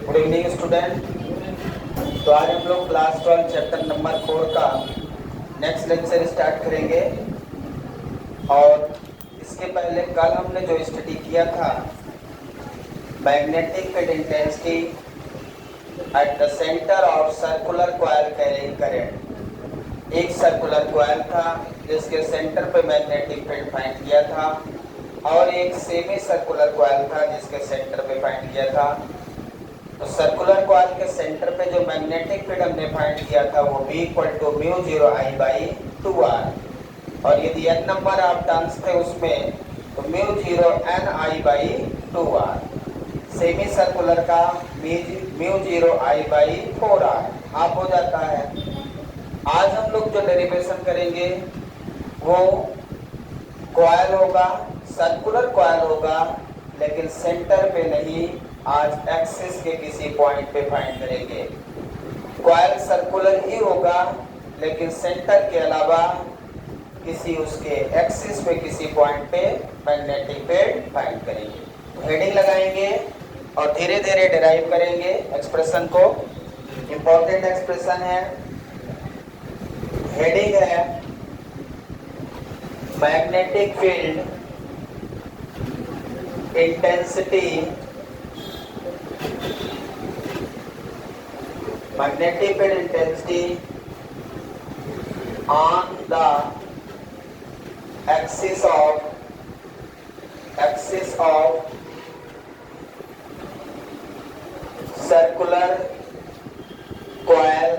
Good evening student. तो आज हम लोग क्लास 12 चैप्टर नंबर 4 का नेक्स्ट लेक्चर स्टार्ट करेंगे। और इसके पहले कल हमने जो स्टडी किया था magnetic field intensity at the centre of circular coil carrying current. एक सर्कुलर कॉइल था जिसके सेंटर पे मैग्नेटिक फील्ड फाइंड किया था और एक सेमी सर्कुलर कॉइल था जिसके सेंटर पे फाइंड किया था। तो सर्कुलर कॉइल के सेंटर पे जो मैग्नेटिक फील्ड हमने फाइंड किया था वो V = μ0I/2r, और यदि n नंबर ऑफ टर्न्स थे उसमें तो μ0NI/2r। सेमी सर्कुलर का μ0I/4r आप हो जाता है। आज हम लोग जो डेरिवेशन करेंगे वो कॉइल होगा, सर्कुलर कॉइल होगा, लेकिन सेंटर पे नहीं, आज एक्सिस के किसी पॉइंट पे फाइंड करेंगे। कॉइल सर्कुलर ही होगा लेकिन सेंटर के अलावा किसी उसके एक्सिस पे किसी पॉइंट पे मैग्नेटिक फील्ड फाइंड करेंगे। तो हेडिंग लगाएंगे और धीरे धीरे डिराइव करेंगे एक्सप्रेशन को। इंपॉर्टेंट एक्सप्रेशन है, हेडिंग है magnetic field intensity, magnetic field intensity on the axis of circular coil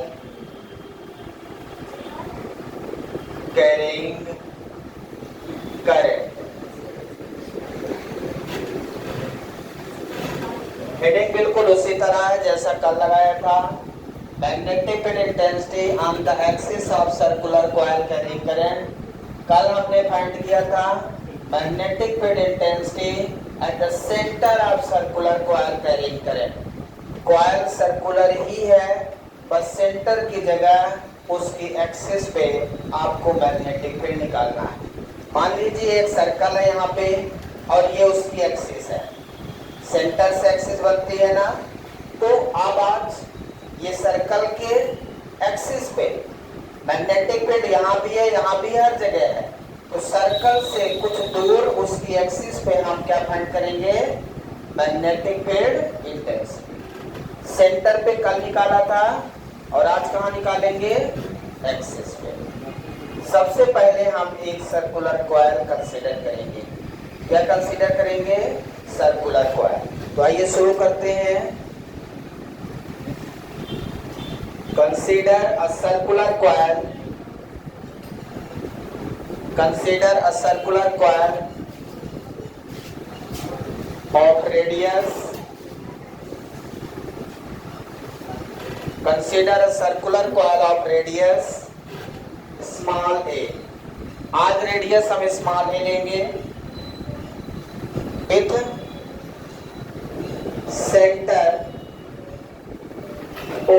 carrying current। Heading बिल्कुल उसी तरह है जैसा कल लगाया था। Magnetic field intensity on the axis of circular coil carrying current. कल हमने फाइंड किया था magnetic field intensity at the centre of circular coil carrying current. Coil circular ही है, बस सेंटर की जगह उसकी एक्सिस पे आपको मैग्नेटिक फील्ड निकालना है। मान लीजिए एक सर्कल है यहाँ पे और ये उसकी एक्सिस है, सेंटर से एक्सिस बनती है ना। तो अब आज ये सर्कल के एक्सिस पे मैग्नेटिक फील्ड यहाँ भी है, यहाँ भी हर जगह है। तो सर्कल से कुछ दूर उसकी एक्सिस पे हम क्या फाइंड करेंगे, मैग्नेटिक फील्ड इंटेंसिटी। सेंटर पे कल निकाला था और आज कहाँ निकालेंगे, एक्सिस पे। सबसे पहले हम एक सर्कुलर कॉइल कंसीडर करेंगे। क्या कंसीडर करेंगे, सर्कुलर कॉइल। तो आइए शुरू करते हैं। Consider a circular coil. Consider a circular coil of radius. Consider a circular coil of radius small a. आज रेडियस हम स्मॉल a लेंगे with center O.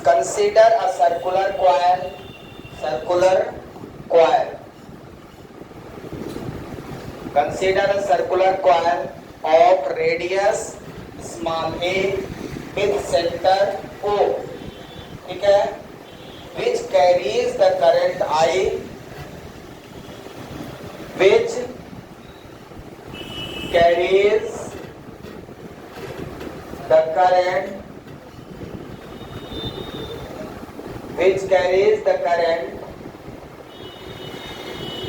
Consider a circular coil consider a circular coil of radius small a with center O, ठीक है, which carries the current I, which carries the current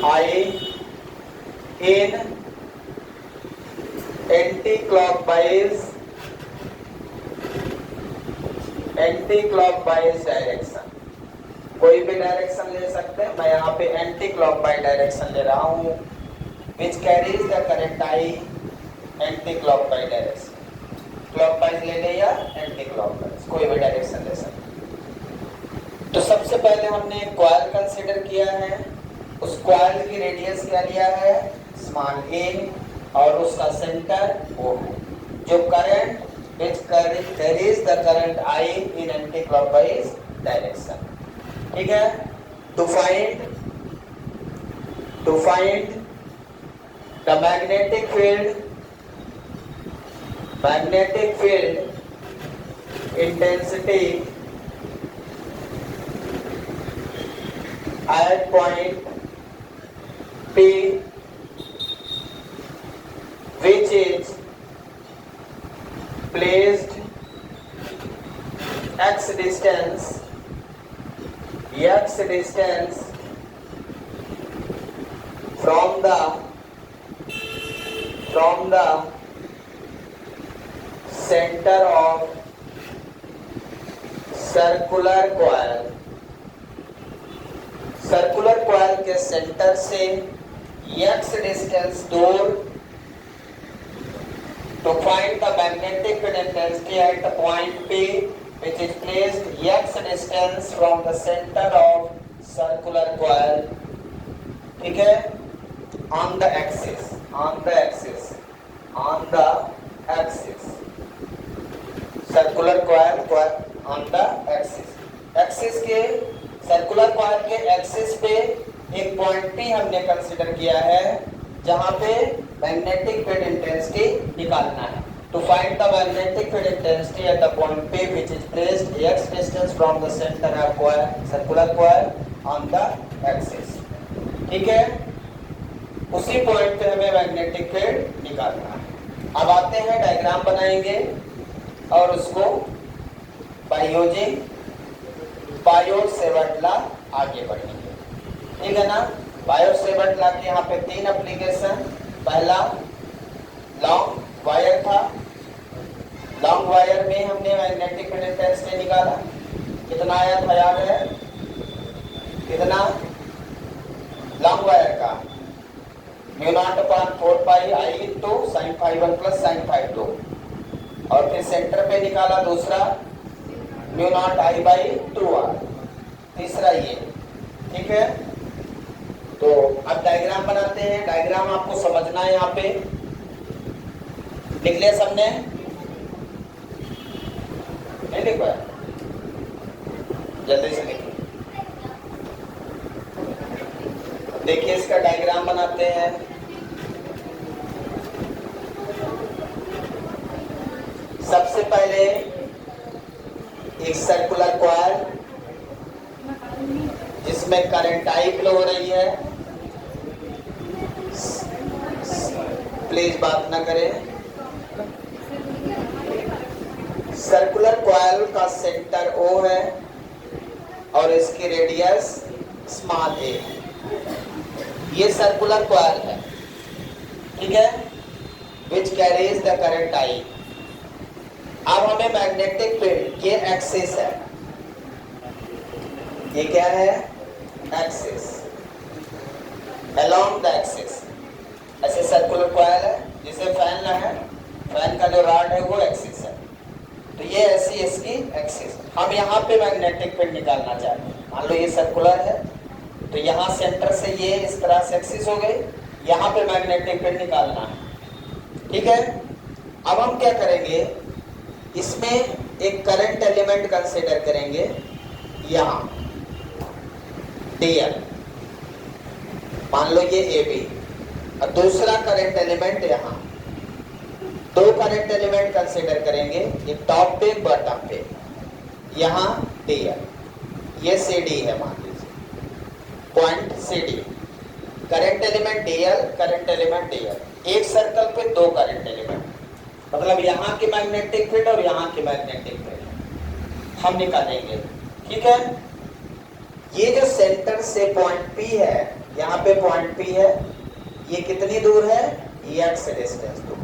I in anti-clockwise direction. कोई भी direction ले सकते हैं, मैं यहाँ पे एंटी क्लॉकवाइज डायरेक्शन ले रहा हूँ। which carries the current I anti clockwise direction. Clockwise ले ले या एंटी क्लॉकवाइज, कोई भी डायरेक्शन ले सकते। तो सबसे पहले हमने एक कॉइल कंसीडर किया है। उस कॉइल की रेडियस क्या लिया है, स्मॉल a, और उसका सेंटर O है। जो current which carries the current I in anti-clockwise direction, ठीक है। to find the magnetic field magnetic field intensity at point P, which is placed x distance from the center of circular coil के centre से x distance दूर to find the magnetic field intensity at the point P, which is placed x distance from the center of circular coil, ठीक है, on the axis circular coil on the axis के circular coil के axis पे एक point P हमने consider किया है जहां पे मैग्नेटिक फील्ड इंटेंसिटी निकालना है। To find the magnetic field intensity at the point P which is placed x distance from the centre of circular coil on the axis, ठीक है, उसी पॉइंट पे हमें मैग्नेटिक फील्ड निकालना है। अब आते हैं डायग्राम बनाएंगे और उसको बाय यूजिंग बायोट-सेवर्ट लॉ आगे बढ़ेंगे, ठीक है ना। बायोट-सेवर्ट लॉ के यहाँ पे 3 एप्लीकेशन। पहला लॉन्ग वायर था, लॉन्ग वायर में हमने मैग्नेटिक फील्ड इंटेंसिटी निकाला, कितना आया था याद है, कितना, लॉन्ग वायर का μ0/4 पाई I into sin phi 1 plus sin phi 2, और फिर सेंटर पे निकाला दूसरा μ0I/2r, तीसरा ये, ठीक है। तो अब डायग्राम बनाते हैं। डायग्राम आपको समझना है, यहाँ पे लिख लिया सबने, नहीं लिख पाया, जल्दी से लिखिए। देखिए इसका डायग्राम बनाते हैं। सबसे पहले एक सर्कुलर कॉइल जिसमें करंट I फ्लो हो रही है, प्लीज बात ना करें। सर्कुलर कॉइल का सेंटर O है और इसकी रेडियस स्मॉल a है। ये सर्कुलर कॉइल है, ठीक है, which carries the current I। अब हमें मैग्नेटिक फील्ड, ये एक्सिस है, ये क्या है, एक्सिस, अलोंग द एक्सिस। ऐसे सर्कुलर कॉइल है, जिसे फैन है, फैन का जो रॉड है वो एक्सिस है, तो ये ऐसी इसकी एक्सिस। हम यहाँ पे मैग्नेटिक फील्ड निकालना चाहते हैं। मान लो ये सर्कुलर है, तो यहाँ सेंटर से ये इस तरह से एक्सिस हो गई, यहाँ पे मैग्नेटिक फील्ड निकालना है, ठीक है। अब हम क्या करेंगे, इसमें एक करंट एलिमेंट कंसीडर करेंगे, यहाँ DL, मान लो ये AB, और दूसरा करंट एलिमेंट यहाँ, 2 करंट एलिमेंट कंसीडर करेंगे, एक टॉप पे बॉटम पे, यहाँ DL, ये CD है, मान लीजिए point CD, current element DL, current element DL, एक सर्कल पे 2 करंट एलिमेंट, मतलब यहाँ की मैग्नेटिक फील्ड और यहाँ की मैग्नेटिक फील्ड हम निकालेंगे, ठीक है। ये जो सेंटर से पॉइंट P है, यहाँ पे पॉइंट P है, ये कितनी दूर है, x डिस्टेंस दूर,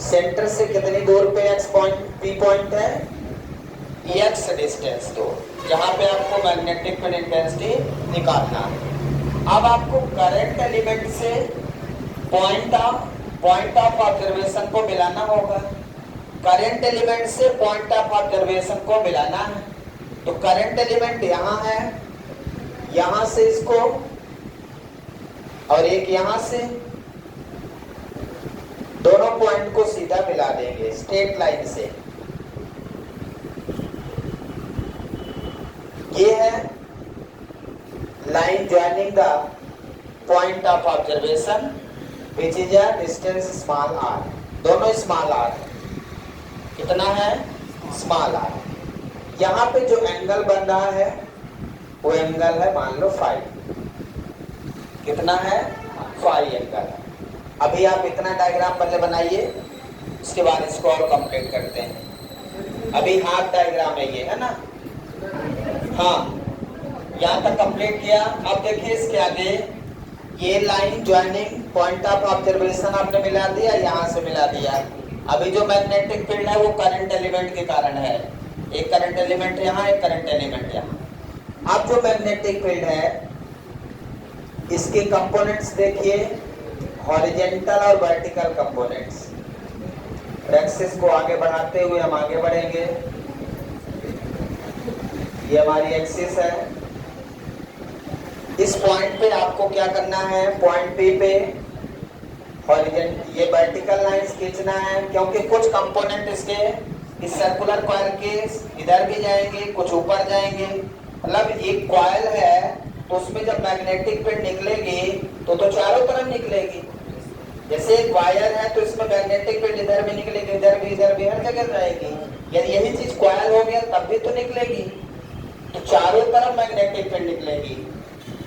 सेंटर से कितनी दूर पे x पॉइंट P पॉइंट है, x डिस्टेंस दूर, जहाँ पे आपको मैग्नेटिक फील्ड इंटेंसिटी निकालना है। अब आपको करंट एलिमेंट से पॉइंट ऑफ ऑब्जर्वेशन को मिलाना होगा, करंट एलिमेंट से पॉइंट ऑफ ऑब्जर्वेशन को मिलाना है। तो करंट एलिमेंट यहाँ है, यहाँ से इसको, और एक यहाँ से, दोनों पॉइंट को सीधा मिला देंगे स्ट्रेट लाइन से। ये है line joining the point of observation which is a distance small r, दोनों स्मॉल r है। कितना है, स्मॉल आर। यहाँ पे जो एंगल बन रहा है वो एंगल है मान लो फाई। कितना है, फाई एंगल है। अभी आप इतना डायग्राम पहले बनाइए, उसके बाद इसको और कंप्लीट करते हैं। अभी हाफ डायग्राम है ये, है ना। हाँ, यहाँ तक कंप्लीट किया। अब देखिए इसके आगे ये line joining point of observation आपने मिला दिया, यहाँ से मिला दिया। अभी जो मैग्नेटिक फील्ड है वो करंट एलिमेंट के कारण है। एक करंट एलिमेंट यहाँ, एक करंट एलिमेंट यहाँ। अब जो मैग्नेटिक फील्ड है इसके कंपोनेंट्स देखिए, हॉरिजॉन्टल और वर्टिकल कंपोनेंट्स। एक्सिस को आगे बढ़ाते हुए हम आगे बढ़ेंगे। ये हमारी एक्सिस है। इस पॉइंट पे आपको क्या करना है, पॉइंट पी पे हॉरिजॉन्टल ये वर्टिकल लाइंस खींचना है, क्योंकि कुछ कंपोनेंट इसके इस सर्कुलर कॉइल के इधर भी जाएंगे, कुछ ऊपर जाएंगे। मतलब एक कॉइल है तो उसमें जब मैग्नेटिक फील्ड निकलेगी तो चारों तरफ निकलेगी। जैसे एक वायर है तो इसमें मैग्नेटिक फील्ड इधर भी निकलेगी, इधर भी, हर जगह जाएगी। यदि यही चीज कॉइल हो गया तब भी तो निकलेगी, तो चारों तरफ मैग्नेटिक फील्ड निकलेगी।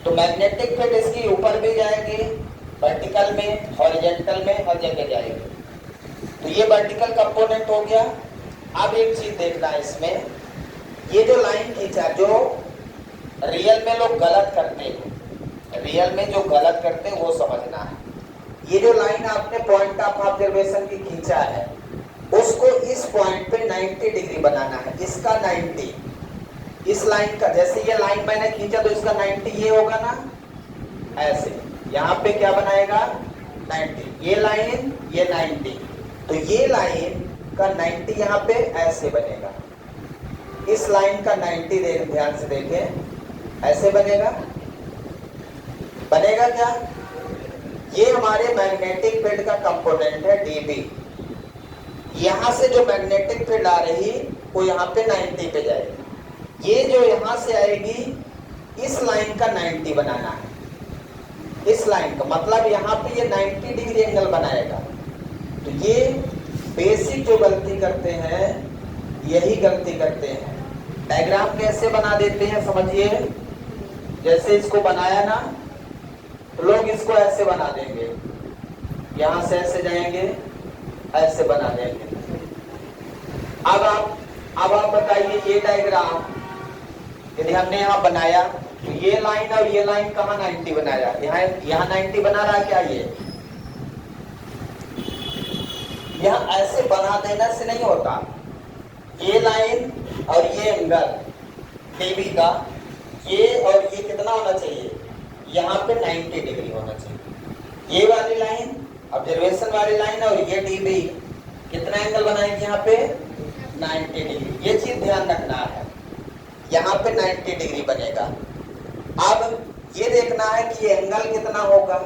तो मैग्नेटिक फील्ड इसकी ऊपर भी जाएगी, वर्टिकल में, हॉरिजॉन्टल में, हर जगह जाएगी। तो ये वर्टिकल कंपोनेंट हो गया। अब एक चीज देखना है इसमें, ये जो लाइन खींचा, जो रियल में लोग गलत करते हैं, रियल में जो गलत करते हैं वो समझना है। ये जो लाइन आपने पॉइंट ऑफ ऑब्जर्वेशन की खींचा है उसको इस पॉइंट पे 90 डिग्री बनाना है। इसका 90, इस लाइन का, जैसे ये लाइन मैंने खींचा तो इसका 90 ये होगा ना, ऐसे। यहाँ पे क्या बनाएगा, 90। ये लाइन, ये 90, तो ये लाइन का 90 यहाँ पे ऐसे बनेगा। इस लाइन का 90 ध्यान से देखें, ऐसे बनेगा। बनेगा क्या, ये हमारे मैग्नेटिक फील्ड का कंपोनेंट है डीबी। यहां से जो मैग्नेटिक फील्ड आ रही वो यहाँ पे 90 पे जाएगी। ये जो यहां से आएगी इस लाइन का 90 बनाना है। इस लाइन का मतलब यहाँ पे ये 90 डिग्री एंगल बनाएगा। तो ये बेसिक जो गलती करते हैं यही गलती करते हैं। डायग्राम कैसे बना देते हैं समझिए, जैसे इसको बनाया ना तो लोग इसको ऐसे बना देंगे, यहां से ऐसे जाएंगे, ऐसे बना देंगे। अब आप बताइए, ये डायग्राम यदि हमने यहाँ बनाया तो ये लाइन और ये लाइन कहाँ 90 बनाया, यहाँ 90 बना रहा क्या, ये यहाँ ऐसे बना देने से नहीं होता। ये लाइन और ये एंगल डीबी का, ये और ये कितना होना चाहिए, यहाँ पे 90 डिग्री होना चाहिए। ये वाली लाइन ऑब्जर्वेशन वाली लाइन और ये डीबी कितना एंगल बनाएगी यहाँ पे, 90 डिग्री। ये चीज ध्यान रखना है, यहाँ पे 90 डिग्री बनेगा। अब ये देखना है कि ये एंगल कितना होगा,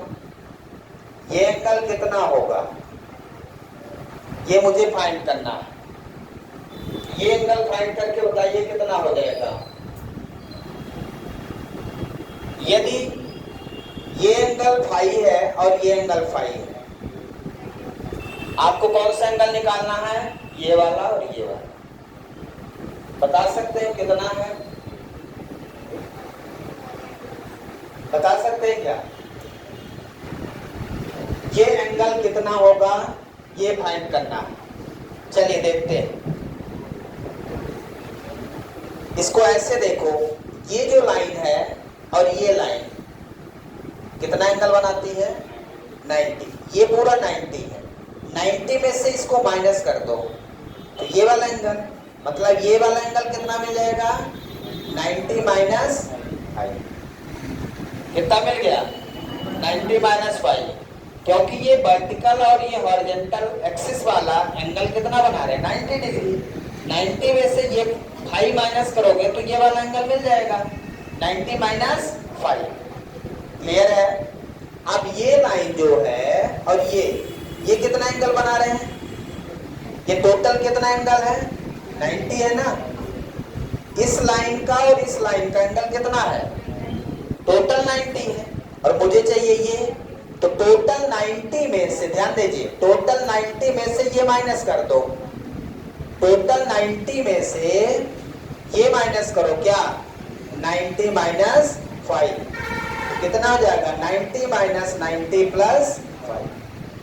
ये एंगल कितना होगा, ये मुझे फाइंड करना है। ये एंगल फाइंड करके बताइए कितना हो जाएगा। यदि ये एंगल फाई है और ये एंगल फाई है, आपको कौन सा एंगल निकालना है, ये वाला और ये वाला। बता सकते हैं कितना है, बता सकते हैं क्या, ये एंगल कितना होगा ये फाइंड करना है। चलिए देखते हैं। इसको ऐसे देखो, ये जो लाइन है और ये लाइन कितना एंगल बनाती है, 90। ये पूरा 90 है। 90 में से इसको माइनस कर दो तो ये वाला एंगल, मतलब ये वाला एंगल कितना मिल जाएगा, 90 माइनस 5। कितना मिल गया, 90 माइनस 5। क्योंकि ये वर्टिकल और ये हॉरिजॉन्टल एक्सिस वाला एंगल कितना बना रहे हैं, 90 डिग्री। 90 में से ये 5 माइनस करोगे तो ये वाला एंगल मिल जाएगा, 90 माइनस 5। क्लियर है। अब ये लाइन जो है और ये कितना एंगल बना रहे हैं, ये टोटल कितना एंगल है, 90 है ना। इस लाइन का और इस लाइन का एंगल कितना है, टोटल 90 है। और मुझे चाहिए ये, तो टोटल 90 में से, ध्यान दीजिए, टोटल 90 में से ये माइनस कर दो टोटल 90 में से ये माइनस करो, क्या 90 माइनस 5, कितना हो जाएगा 90 माइनस 90 प्लस 5,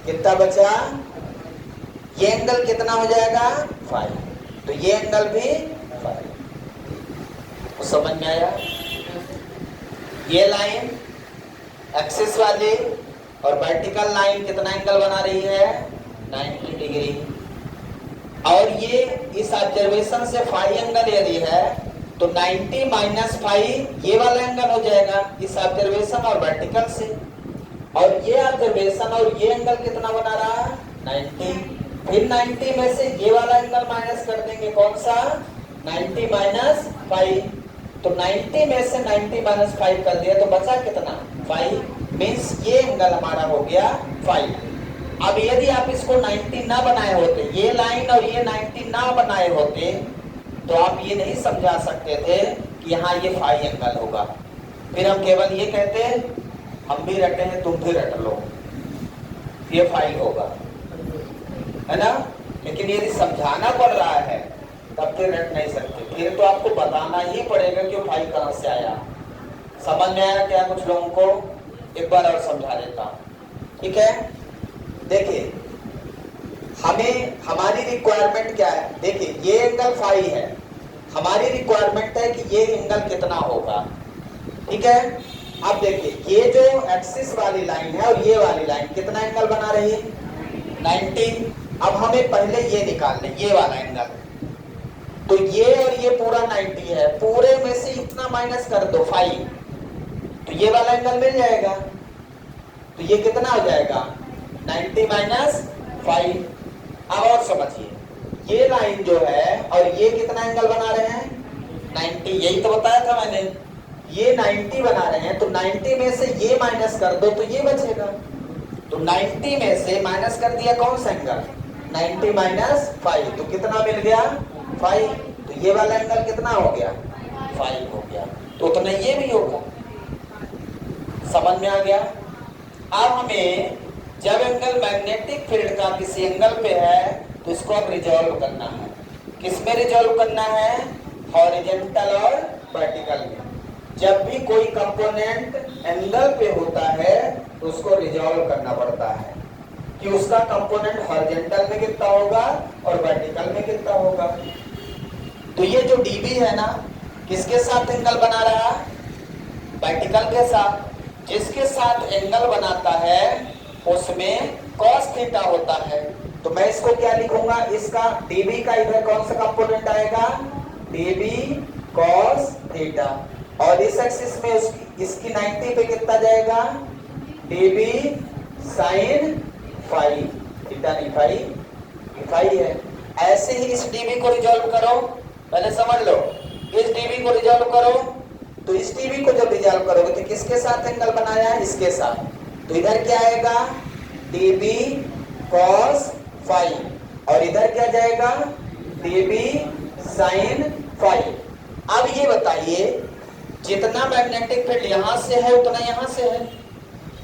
कितना बचा, ये एंगल कितना हो जाएगा 5, तो ये एंगल भी 5। तो समझ में आया? ये लाइन एक्सिस वाली और वर्टिकल लाइन कितना एंगल बना रही है 90 डिग्री, और ये इस ऑब्जर्वेशन से फाई एंगल यदि है तो 90 माइनस फाई ये वाला एंगल हो जाएगा इस ऑब्जर्वेशन और वर्टिकल से, और ये ऑब्जर्वेशन और ये एंगल कितना बना रहा है 90, फिर 90 में से ये वाला एंगल माइनस कर देंगे, कौन सा 90 माइनस 5, तो 90 में से 90 माइनस 5 कर दिया तो बचा कितना 5, मीन्स ये एंगल हमारा हो गया 5। अब यदि आप इसको 90 ना बनाए होते, ये लाइन और ये 90 ना बनाए होते, तो आप ये नहीं समझा सकते थे कि यहाँ ये फाई एंगल होगा। फिर हम केवल ये कहते हम भी रटे हैं तुम भी रट लो, ये फाई होगा, है ना। लेकिन यदि समझाना पड़ रहा है तब फिर रट नहीं सकते, फिर तो आपको बताना ही पड़ेगा कि फाई कहाँ से आया। समझ में आया क्या कुछ लोगों को? एक बार और समझा देता हूँ, ठीक है। देखिए हमें हमारी रिक्वायरमेंट क्या है, देखिए ये एंगल फाई है, हमारी रिक्वायरमेंट है कि ये एंगल कितना होगा, ठीक है। अब देखिए ये जो एक्सिस वाली लाइन है और ये वाली लाइन कितना एंगल बना रही है 90। अब हमें पहले ये निकालना है, ये वाला एंगल, तो ये और ये पूरा 90 है, पूरे में से इतना माइनस कर दो 5, तो ये वाला एंगल मिल जाएगा, तो ये कितना हो जाएगा 90 माइनस 5। अब और समझिए, ये लाइन जो है और ये कितना एंगल बना रहे हैं 90, यही तो बताया था मैंने, ये 90 बना रहे हैं, तो 90 में से ये माइनस कर दो तो ये बचेगा, तो 90 में से माइनस कर दिया कौन सा एंगल 90 माइनस 5, तो कितना मिल गया 5, तो ये वाला एंगल कितना हो गया 5 हो गया, तो उतना ये भी होगा। समझ में आ गया? अब हमें जब एंगल मैग्नेटिक फील्ड का किसी एंगल पे है तो इसको अब रिजॉल्व करना है, किस में रिजॉल्व करना है हॉरिजॉन्टल और वर्टिकल में। जब भी कोई कंपोनेंट एंगल पे होता है तो उसको रिजॉल्व करना पड़ता है कि उसका कंपोनेंट हॉरिजॉन्टल में कितना होगा और वर्टिकल में कितना होगा। तो ये जो डीबी है ना, किसके साथ एंगल बना रहा है वर्टिकल के साथ, जिसके साथ एंगल बनाता है उसमें cos थीटा होता है, तो मैं इसको क्या लिखूंगा, इसका dB का इधर कौन सा कंपोनेंट आएगा dB cos थीटा, और इस एक्सिस में इसकी 90 पे कितना जाएगा dB sin फाई, थीटा नहीं फाई, फाई है। ऐसे ही इस dB को रिजॉल्व करो, पहले समझ लो, इस dB को रिजॉल्व करो, तो इस dB को जब रिजॉल्व करोगे तो किसके साथ एंगल बनाया है इसके साथ, तो इधर क्या आएगा dB cos फाई, और इधर क्या जाएगा dB sin फाई। अब ये बताइए जितना मैग्नेटिक फील्ड यहां से है उतना यहां से है,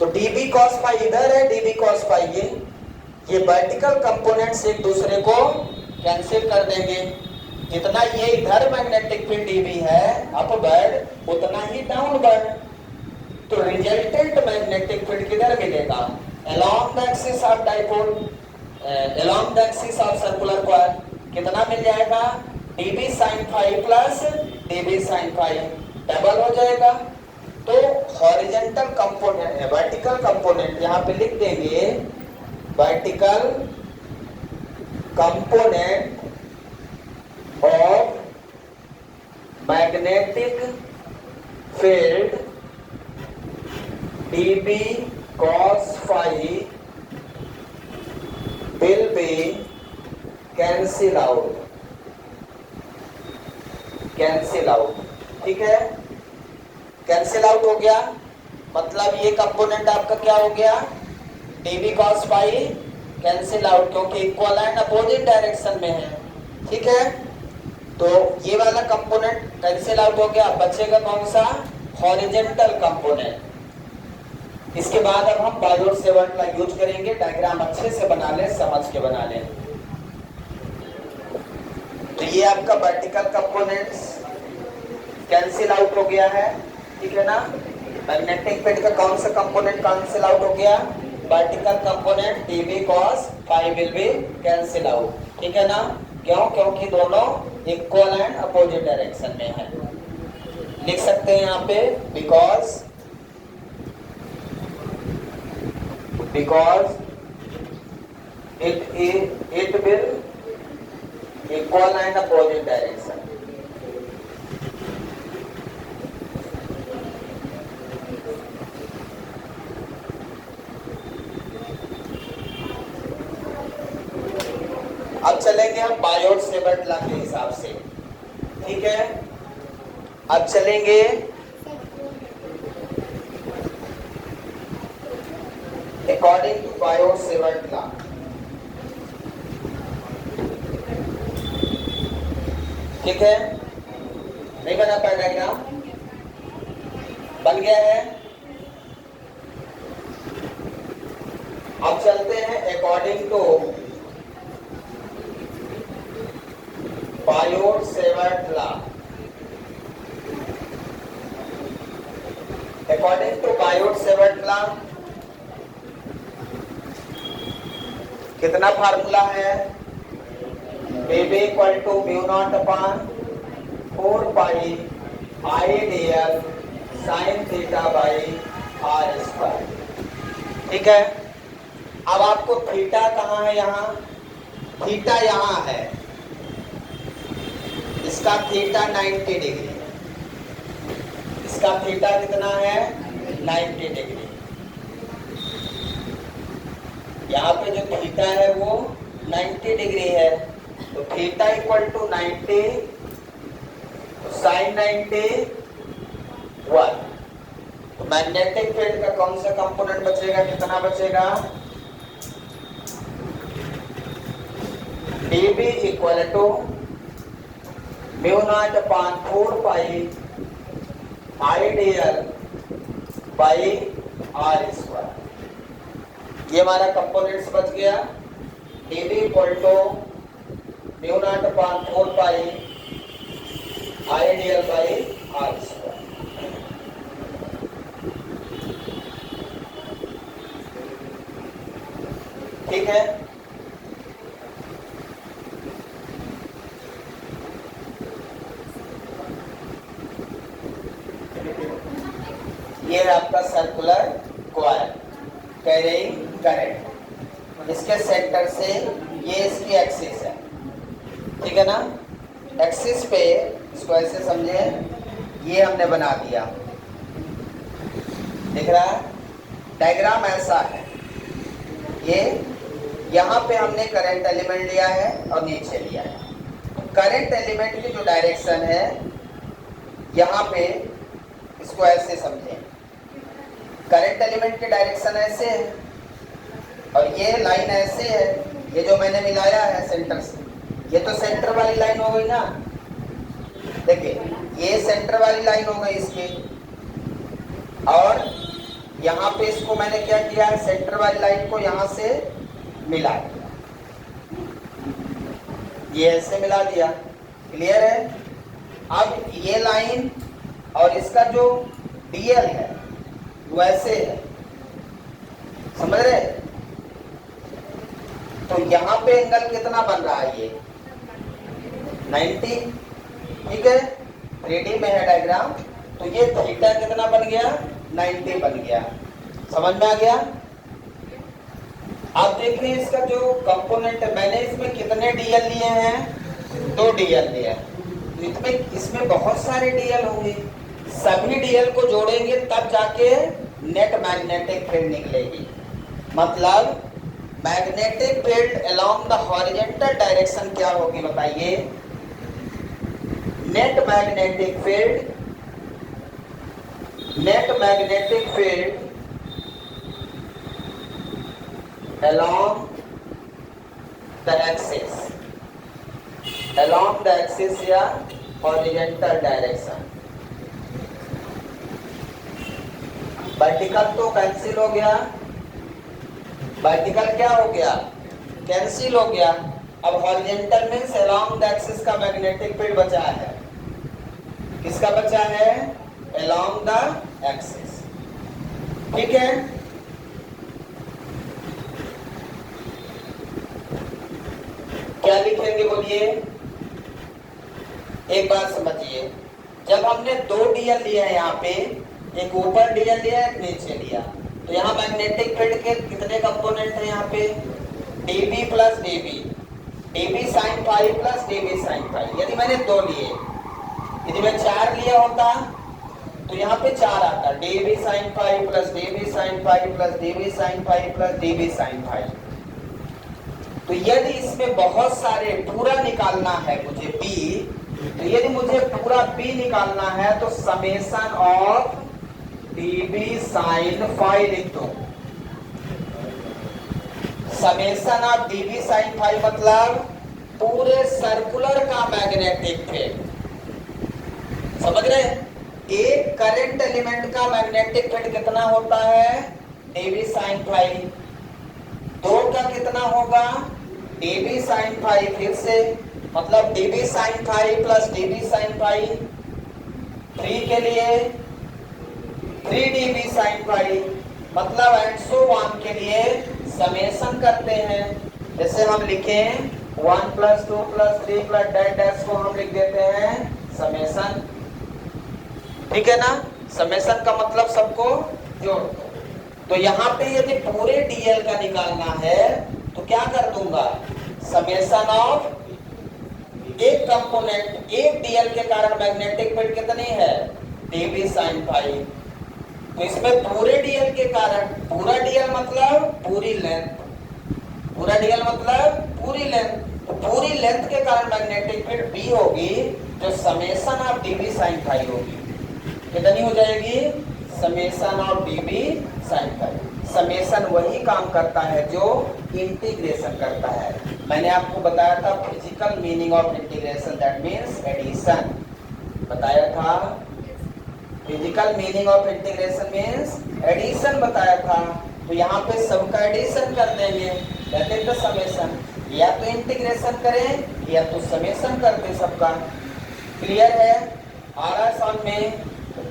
तो dB cos फाई इधर है, dB cos फाई ये वर्टिकल कंपोनेंट्स एक दूसरे को कैंसिल कर देंगे, जितना ये इधर मैग्नेटिक फील्ड dB है अपवर्ड उतना ही डाउनवर्ड, तो रिजल्टेंट मैग्नेटिक फील्ड किधर मिलेगा along the axis of dipole, along the axis of circular coil, कितना मिल जाएगा dB sin phi plus dB sin phi, double हो जाएगा। तो हॉरिजॉन्टल कंपोनेंट है, वर्टिकल कंपोनेंट यहाँ पे लिख देंगे, vertical component of magnetic field dB cos phi will be cancel out, ठीक है, कैंसिल आउट हो गया, मतलब ये कंपोनेंट आपका क्या हो गया dB cos phi cancel out, क्योंकि इक्वल एंड अपोजिट डायरेक्शन में है, ठीक है। तो ये वाला कंपोनेंट कैंसिल आउट हो गया, बचेगा कौन सा हॉरिजॉन्टल कंपोनेंट। इसके बाद अब हम बायोट सेवर्ट का यूज करेंगे, डायग्राम अच्छे से बना लें, समझ के बना लें। ये आपका वर्टिकल कंपोनेंट्स कैंसिल आउट हो गया है, ठीक है ना। मैग्नेटिक फील्ड का कौन सा कंपोनेंट कैंसिल आउट हो गया, vertical component dv cos phi will be cancel out, ठीक है ना। क्यों, क्योंकि दोनों इक्वल एंड अपोजिट डायरेक्शन में है। लिख सकते हैं यहाँ पे because it will equal and opposite direction। अब चलेंगे हम बायोट सेवर्ट लॉ के हिसाब से, ठीक है। अब चलेंगे according to Biot Savart law. ठीक है, नहीं बना पाया डायग्राम, बन गया है। अब चलते हैं according to Biot Savart law. According to Biot Savart law कितना फार्मूला है, dv equal to mu naught upon 4 pi I dl sine theta by r square, ठीक है। अब आपको थीटा कहाँ है, यहाँ थीटा यहाँ है, इसका थीटा 90 डिग्री, इसका थीटा कितना है 90 डिग्री। यहाँ पे जो थीटा है वो 90 डिग्री है, तो थीटा इक्वल टू 90 साइन 90 1। तो मैग्नेटिक फील्ड का कौन सा कंपोनेंट बचेगा, कितना बचेगा, dv equal to mu naught upon 4 pi I dl by r square. ये हमारा कंपोनेंट्स बच गया, dv equal to mu naught upon 4 pi I dl by r square. ठीक है, ये है आपका सर्कुलर कॉइल कैरिंग करंट, इसके सेंटर से ये इसकी एक्सिस है, ठीक है ना। एक्सिस पे इसको ऐसे समझे, ये हमने बना दिया, दिख रहा है डायग्राम ऐसा है। ये यहाँ पे हमने करंट एलिमेंट लिया है और नीचे लिया है। करंट एलिमेंट की जो डायरेक्शन है यहाँ पे, इसको ऐसे समझें, करंट एलिमेंट की डायरेक्शन ऐसे है और ये लाइन ऐसे है। ये जो मैंने मिलाया है सेंटर से, ये तो सेंटर वाली लाइन हो गई ना, देखिए ये सेंटर वाली लाइन हो गई इसकी, और यहाँ पे इसको मैंने क्या किया है, सेंटर वाली लाइन को यहाँ से मिला दिया, ये ऐसे मिला दिया, क्लियर है। अब ये लाइन और इसका जो डीएल है वो ऐसे है, समझ रहे। तो यहाँ पे एंगल कितना बन रहा है, ये 90, ठीक है, 3D में है डायग्राम। तो ये थीटा कितना बन गया, 90 बन गया, समझ में आ गया। आप देख रहे हैं इसका जो कंपोनेंट है, मैंने इसमें कितने डीएल लिए हैं, 2 डीएल लिए हैं। इसमें बहुत सारे डीएल होंगे, सभी डीएल को जोड़ेंगे तब जाके नेट मैग्नेटिक फील्ड निकलेगी। मतलब magnetic field along the horizontal direction क्या होगी बताइए, net magnetic field along the axis या horizontal direction। वर्टिकल तो कैंसिल हो गया, वर्टिकल क्या हो गया, कैंसिल हो गया। अब horizontal means along the axis का मैग्नेटिक फील्ड बचा है। किसका बचा है? Along the axis. ठीक है, क्या लिखेंगे बोलिए? एक बात समझिए, जब हमने दो डीएल लिया है यहाँ पे, एक ऊपर डीएल लिया एक नीचे लिया, तो यहाँ मैग्नेटिक फील्ड के कितने कंपोनेंट हैं यहाँ पे? DB plus dB, dB sine phi plus dB sine phi. यदि मैंने दो लिए, यदि मैं चार लिया होता तो यहाँ पे चार आता, dB sine phi plus dB sine phi plus dB sine phi plus dB sine phi. तो यदि इसमें बहुत सारे पूरा निकालना है मुझे बी, तो यदि मुझे पूरा बी निकालना है तो summation of dB sine phi लिख दो। Summation of dB sine phi मतलब पूरे सर्कुलर का मैग्नेटिक फील्ड। समझ रहे? एक करंट एलिमेंट का मैग्नेटिक फील्ड कितना होता है? DB sine phi. दो का कितना होगा? DB sine phi. फिर से मतलब dB sine phi plus dB sine phi. 3 के लिए 3 डीबी साइन फाई, मतलब एंड सो ऑन के लिए समेशन करते हैं। जैसे हम लिखें 1 plus 2 plus 3 plus dash dash को हम लिख देते हैं समेशन। ठीक है ना? समेशन का मतलब सबको जोड़ दो। तो यहाँ पे यदि पूरे डीएल का निकालना है तो क्या कर दूंगा? समेशन ऑफ एक कंपोनेंट, एक डीएल के कारण मैग्नेटिक फील्ड कितनी है? DB sine phi. तो इसमें पूरे डीएल के कारण, पूरा डीएल मतलब पूरी लेंथ, पूरा डीएल मतलब पूरी लेंथ, तो पूरी लेंथ के कारण मैग्नेटिक फील्ड बी होगी, जो summation of dB sine phi होगी। कितनी हो जाएगी? Summation of dB sine phi. Summation वही काम करता है जो इंटीग्रेशन करता है। मैंने आपको बताया था physical meaning of integration, that means addition. बताया था physical meaning of integration means addition बताया था। तो यहाँ पे सबका एडिशन कर देंगे, दैट इज द समेशन। या तो इंटीग्रेशन करें या तो समेशन कर दे सबका। क्लियर है? आ रहा है समझ में?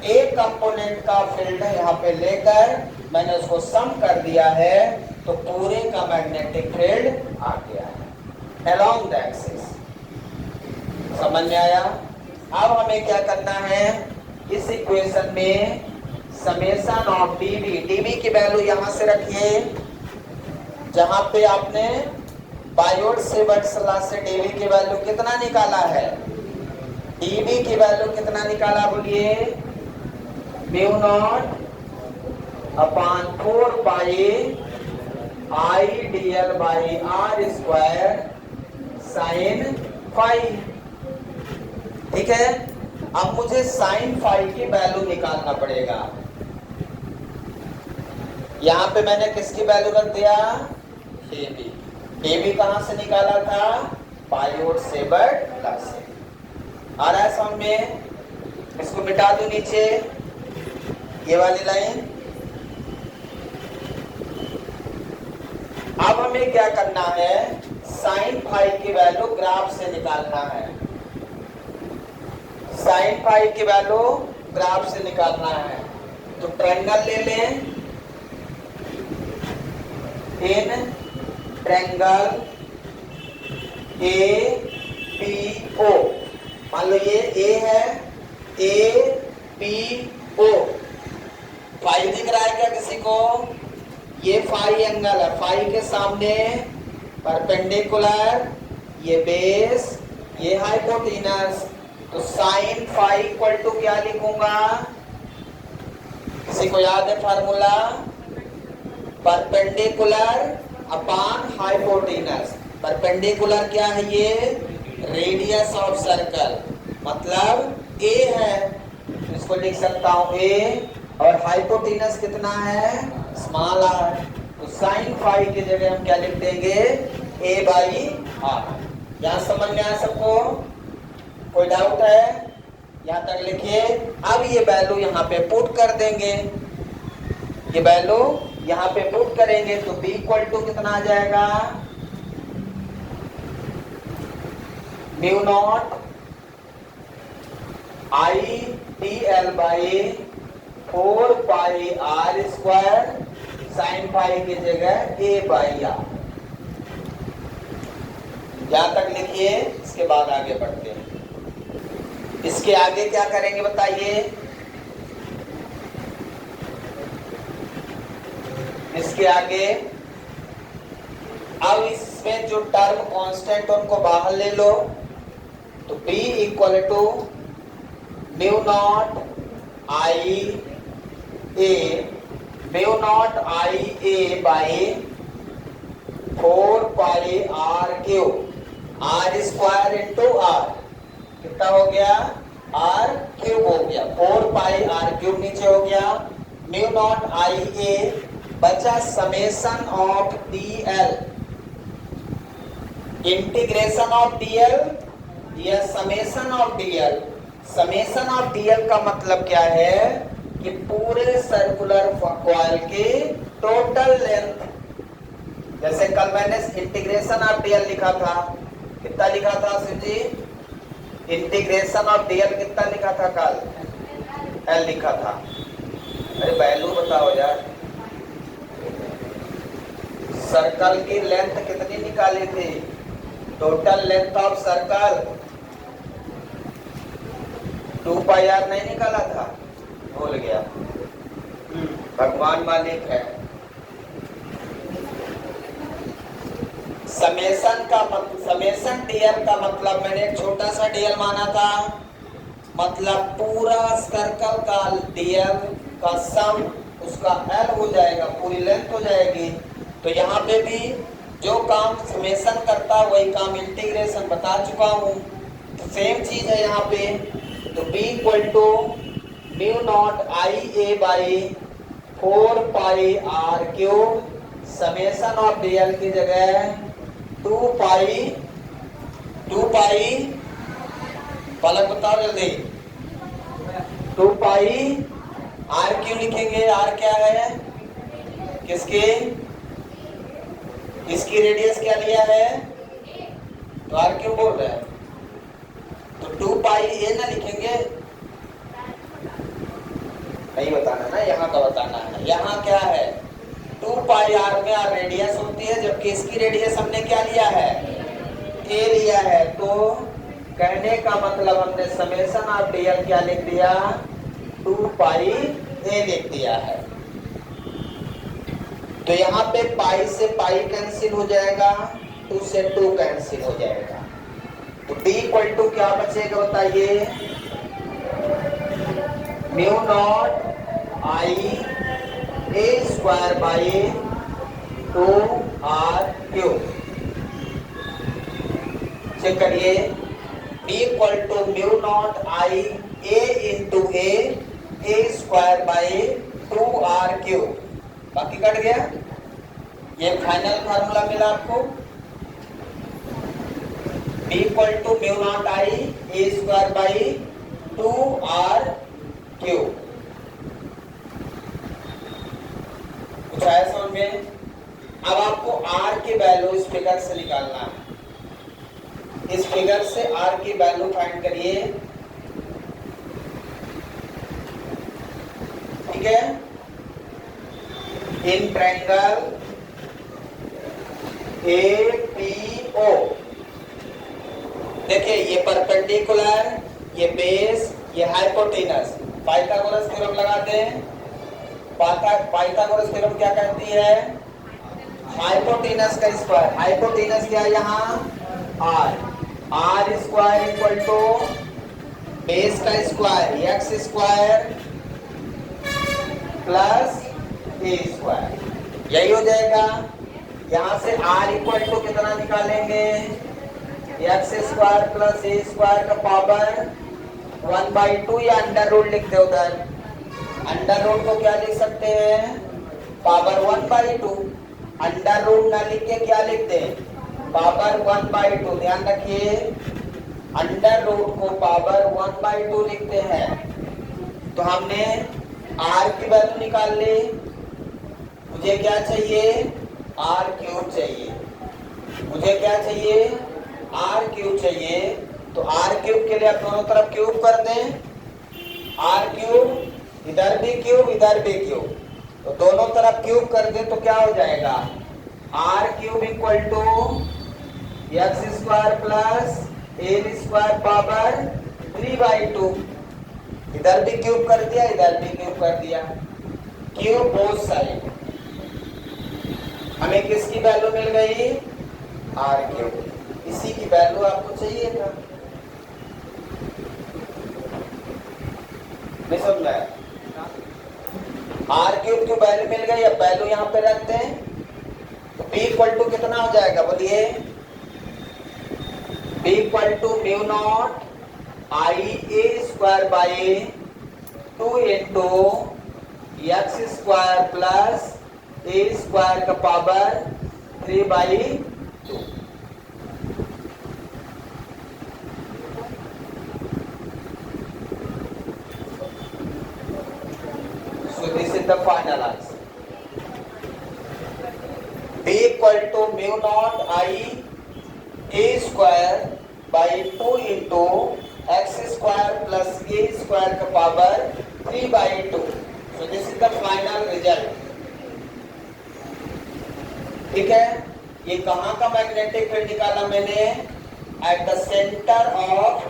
एक कंपोनेंट का फील्ड यहाँ पे लेकर मैंने उसको सम कर दिया है, तो पूरे का मैग्नेटिक फील्ड आ गया है अलोंग द एक्सिस। समझ में आया? अब हमें क्या करना है? इस इक्वेशन में समेशन ऑफ डीबी, डीबी की वैल्यू यहां से रखिए जहां पे आपने बायोट-सेवर्ट्स लॉ से डीबी की वैल्यू कितना निकाला है? डीबी की वैल्यू कितना निकाला बोलिए? Mu naught upon 4 pi I dl by r square sine phi. ठीक है, अब मुझे साइन फाई की वैल्यू निकालना पड़ेगा। यहां पे मैंने किसकी वैल्यू रख दिया? डीबी। डीबी कहां से निकाला था? बायोट-सेवर्ट लॉ से। आ रहा है समझ में? इसको मिटा दो नीचे, ये वाली लाइन। अब हमें क्या करना है? साइन फाई की वैल्यू ग्राफ से निकालना है। साइन फाई की वैल्यू ग्राफ से निकालना है, तो ट्रायंगल ले लें। In triangle A P O, मान लो ये ए है, ए पी ओ। फाई दिख रहा है क्या किसी को? ये फाई एंगल है, फाई के सामने परपेंडिकुलर, ये बेस, ये हाइपोटेनस। तो साइन फाई इक्वल टू क्या लिखूंगा? किसी को याद है formula? Perpendicular upon hypotenuse. Perpendicular क्या है? ये रेडियस ऑफ सर्कल, मतलब ए है, इसको लिख सकता हूं ए, और हाइपोटेनस कितना है? Small r. तो साइन फाई की जगह हम क्या लिख देंगे? A by r. यहां समझ में आया सबको? कोई डाउट है? यहां तक लिखिए। अब ये वैल्यू यहां पे पुट कर देंगे, ये वैल्यू यहां पे पुट करेंगे तो बी इक्वल टू कितना आ जाएगा? Mu naught I d l by 4 pi r square sine pi की जगह ए बाई आर। यहां तक लिखिए, इसके बाद आगे बढ़ते हैं। इसके आगे क्या करेंगे बताइए। इसके आगे अब इसमें जो टर्म कांस्टेंट उनको बाहर ले लो, तो B equal to mu naught I a by 4 pi r cube r square into r. कितना हो गया? आर क्यूब हो गया। 4 पाई आर क्यूब नीचे हो गया। म्यू नॉट आई ए बचा summation of D L, integration of DL या summation of DL. Summation of DL का मतलब क्या है कि पूरे सर्कुलर कॉइल की टोटल लेंथ। जैसे कल मैंने इंटीग्रेशन ऑफ डीएल लिखा था, कितना लिखा था शिव जी? इंटीग्रेशन ऑफ डीएल कितना लिखा था कल? एल लिखा था। अरे वैल्यू बताओ यार। सर्कल की लेंथ कितनी निकाली थी? Total length of circle 2 pi r नहीं निकाला था? भूल गया। भगवान मालिक है। समेशन डीएल का मतलब मैंने एक छोटा सा डीएल माना था, मतलब पूरा सर्कल का डीएल का सम उसका एल हो जाएगा, पूरी लेंथ हो जाएगी। तो यहाँ पे भी जो काम समेशन करता वही काम इंटीग्रेशन बता चुका हूँ। तो सेम चीज है यहाँ पे। तो B equal to mu naught I a by 4 pi r cube summation of dl की जगह 2 पाई पलक बताओ जल्दी। 2 पाई आर क्यों लिखेंगे? आर क्या है किसके? इसकी रेडियस क्या लिया है? तो आर क्यों बोल रहे हैं? तो 2 पाई ए ना लिखेंगे? नहीं बताना ना, यहाँ का बताना है। यहाँ क्या है? 2 पाई आर में आर रेडियस होती है, जबकि इसकी रेडियस हमने क्या लिया है? ए लिया है। तो कहने का मतलब हमने समेशन ऑफ डीएल क्या लिख दिया? 2 पाई ए लिख दिया है। तो यहाँ पे पाई से पाई कैंसिल हो जाएगा, 2 से 2 कैंसिल हो जाएगा। तो B इक्वल टू क्या बचेगा बताइए? Mu naught I a square by 2 r cube. Check करिए। B equal to mu naught I a into a square by 2 r cube. बाकी कट गया। ये फाइनल फार्मूला मिला आपको। B equal to mu naught I a square by 2 r cube. कुछ आया समझ में? अब आपको R की वैल्यू इस फिगर से निकालना है। इस फिगर से R की वैल्यू फाइंड करिए। ठीक है। इन ट्रायंगल APO देखिए, ये परपेंडिकुलर, ये बेस, ये हाइपोटेनस। पाइथागोरस थ्योरम लगाते हैं। पाइथागोरस थ्योरम क्या कहती है? हाइपोटेनस का स्क्वायर। हाइपोटेनस क्या है यहाँ? R square equal to base का square x square plus a square. यही हो जाएगा। यहाँ से r इक्वल टू कितना निकालेंगे? X square plus a square का पावर 1/2 या अंडर रूट लिखते उधर। अंडर रूट को क्या लिख सकते हैं? पावर 1/2। अंडर रूट ना लिख के क्या लिखते हैं? पावर 1/2। ध्यान रखिए, अंडर रूट को पावर 1/2 लिखते हैं। तो हमने r की वैल्यू निकाल ली। मुझे क्या चाहिए? r क्यूब चाहिए। मुझे क्या चाहिए? r क्यूब चाहिए। क्यूब के लिए आप दोनों तरफ क्यूब कर दें, आर क्यूब, इधर भी क्यूब इधर भी क्यूब, तो दोनों तरफ क्यूब कर दें तो क्या हो जाएगा, r cube equal to x square plus a square power 3/2। इधर भी क्यूब कर दिया इधर भी क्यूब कर दिया, क्यूब बोथ साइड। हमें किसकी वैल्यू मिल गई, आर क्यूब। इसी की वैल्यू आपको चाहिए था, नहीं समझ आया? आर क्यूब की वैल्यू मिल गई, अब वैल्यू यहां पे रखते हैं तो b इक्वल टू कितना हो जाएगा बोलिए, b equal to mu naught I a square by 2 into x square plus a square का power 3/2। So this is the final answer. B equal to mu naught I A square by 2 into x square plus a square का power 3/2. So this is the final result. ठीक है, ये कहाँ का magnetic field निकाला मैंने, eight the centre of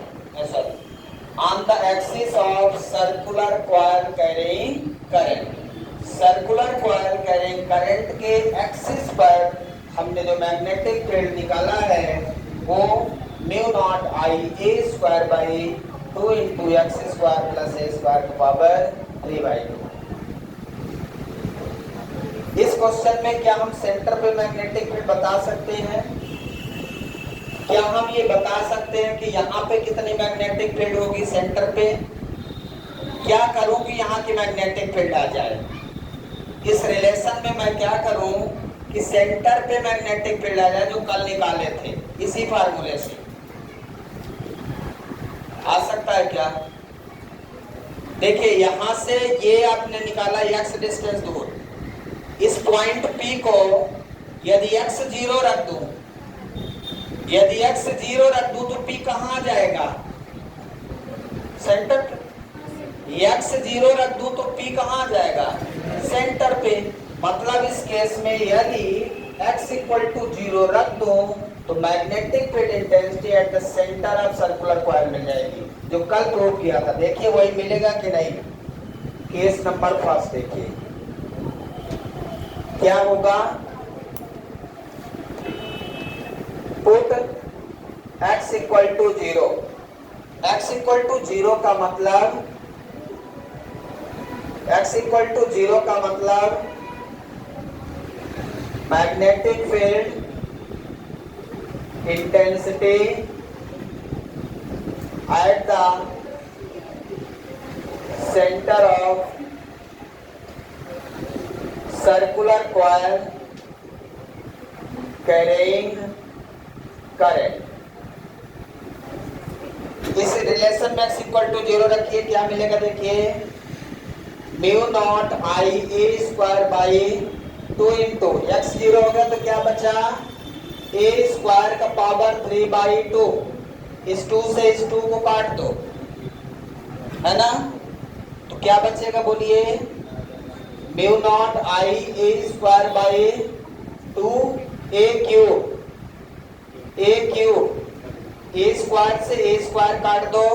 sorry on the axis of circular coil carrying current. Circular coil carrying current के axis पर हमने जो मैग्नेटिक फील्ड निकाला है वो mu naught I a square by 2 into x square plus a square का power 3/2। इस question में क्या हम सेंटर पे मैग्नेटिक फील्ड बता सकते हैं, क्या हम ये बता सकते हैं कि यहाँ पे कितनी मैग्नेटिक फील्ड होगी सेंटर पे, क्या करूं कि यहाँ की मैग्नेटिक फील्ड आ जाए। इस रिलेशन में मैं क्या करूं कि सेंटर पे मैग्नेटिक फील्ड आ जाए, जो कल निकाले थे इसी फार्मूले से। आ सकता है क्या, देखिए यहां से ये आपने निकाला x डिस्टेंस दूर, इस पॉइंट P को यदि x 0 रख दूं, यदि x 0 रख दूं तो P कहां आ जाएगा, सेंटर पे। x 0 रख दूं तो P कहां आ जाएगा, सेंटर पे। मतलब इस केस में यदि x इक्वल टू 0 रख दूं तो magnetic field intensity at the centre of circular coil मिल जाएगी, जो कल प्रूव किया था। देखिए वही मिलेगा कि नहीं। केस नंबर फर्स्ट देखिए क्या होगा, put x equal to 0, x equal to 0 का मतलब, x इक्वल टू 0 का मतलब magnetic field intensity at the centre of circular coil carrying current. इस रिलेशन में x इक्वल टू 0 रखिए, क्या मिलेगा देखिए, mu naught I a square by 2 into x 0 हो गया तो क्या बचा, ए स्क्वायर का पावर 3/2। इस 2 से इस 2 को काट दो, है ना, तो क्या बचेगा बोलिए, mu naught I a square by 2 A cube, A square से ए स्क्वायर काट दो,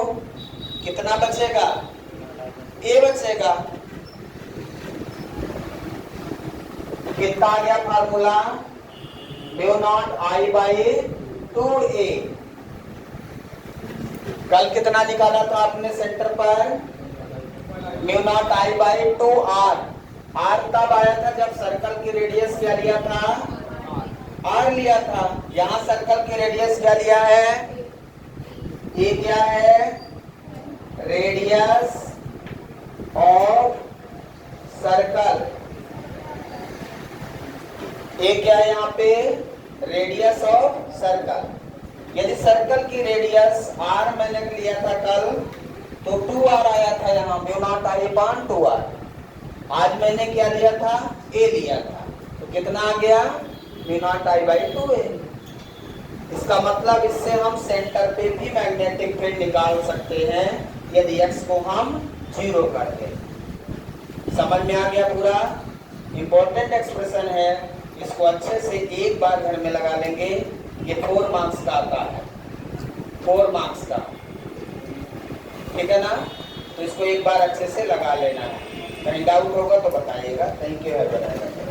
कितना बचेगा, ए बचेगा। कितना आ गया formula, mu naught I by 2a। कल कितना निकाला था आपने सेंटर पर, mu naught I by 2r। r तब आया था जब सर्कल की रेडियस क्या लिया था, r लिया था। यहां सर्कल की रेडियस क्या लिया है, ये क्या है, रेडियस ऑफ सर्कल। ये क्या है यहाँ पे, रेडियस ऑफ सर्कल। यदि सर्कल की रेडियस r मैंने लिया था कल तो 2r आया था यहाँ, म्यू नॉट आई बान 2r। आज मैंने क्या लिया था, a लिया था, तो कितना आ गया, mu naught I by 2a। इसका इसका मतलब इससे हम सेंटर पे भी मैग्नेटिक फील्ड निकाल सकते हैं यदि x को हम 0 कर दें। समझ में आ गया पूरा? इंपॉर्टेंट एक्सप्रेशन है, इसको अच्छे से एक बार घर में लगा लेंगे। ये 4 मार्क्स का आता है, 4 मार्क्स का, ठीक है ना? तो इसको एक बार अच्छे से लगा लेना है। कहीं डाउट होगा तो बताइएगा। Thank you.